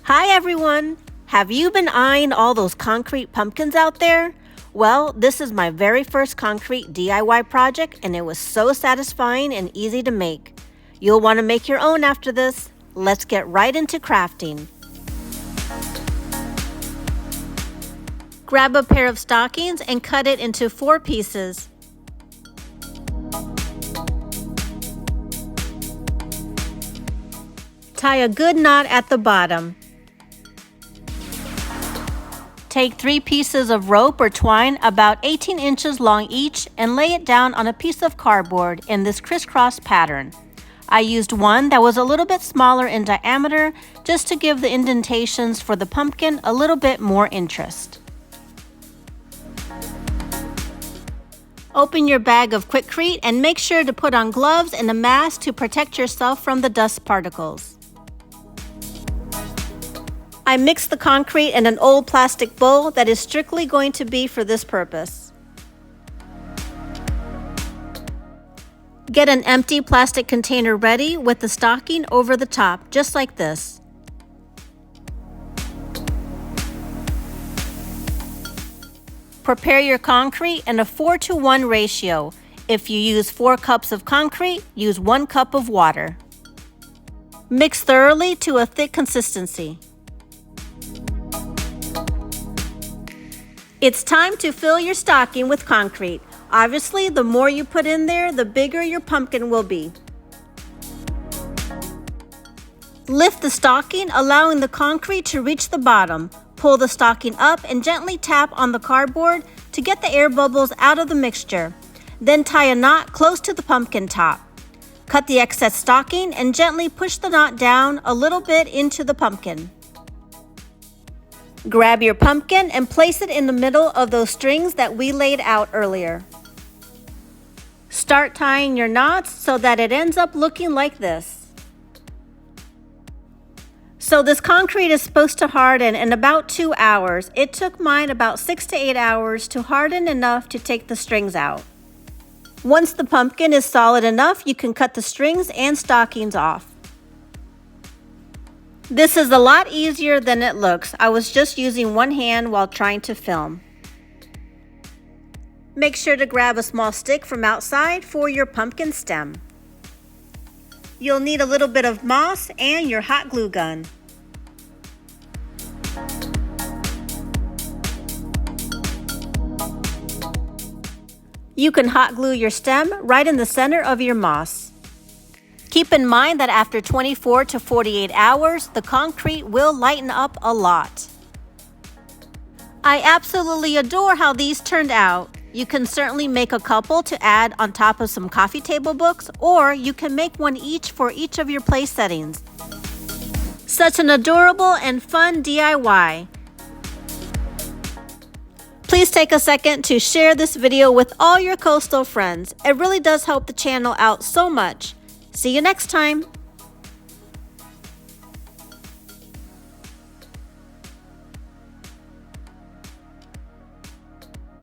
Hi everyone! Have you been eyeing all those concrete pumpkins out there? Well, this is my very first concrete DIY project and it was so satisfying and easy to make. You'll want to make your own after this. Let's get right into crafting. Grab a pair of stockings and cut it into 4 pieces. Tie a good knot at the bottom. Take 3 pieces of rope or twine about 18 inches long each and lay it down on a piece of cardboard in this crisscross pattern. I used one that was a little bit smaller in diameter just to give the indentations for the pumpkin a little bit more interest. Open your bag of Quikrete and make sure to put on gloves and a mask to protect yourself from the dust particles. I mixed the concrete in an old plastic bowl that is strictly going to be for this purpose. Get an empty plastic container ready with the stocking over the top, just like this. Prepare your concrete in a 4:1 ratio. If you use 4 cups of concrete, use 1 cup of water. Mix thoroughly to a thick consistency. It's time to fill your stocking with concrete. Obviously, the more you put in there, the bigger your pumpkin will be. Lift the stocking, allowing the concrete to reach the bottom. Pull the stocking up and gently tap on the cardboard to get the air bubbles out of the mixture. Then tie a knot close to the pumpkin top. Cut the excess stocking and gently push the knot down a little bit into the pumpkin. Grab your pumpkin and place it in the middle of those strings that we laid out earlier. Start tying your knots so that it ends up looking like this. So this concrete is supposed to harden in about 2 hours. It took mine about 6 to 8 hours to harden enough to take the strings out. Once the pumpkin is solid enough, you can cut the strings and stockings off. This is a lot easier than it looks. I was just using one hand while trying to film. Make sure to grab a small stick from outside for your pumpkin stem. You'll need a little bit of moss and your hot glue gun. You can hot glue your stem right in the center of your moss. Keep in mind that after 24 to 48 hours, the concrete will lighten up a lot. I absolutely adore how these turned out. You can certainly make a couple to add on top of some coffee table books, or you can make one each for each of your place settings. Such an adorable and fun DIY. Please take a second to share this video with all your coastal friends. It really does help the channel out so much. See you next time.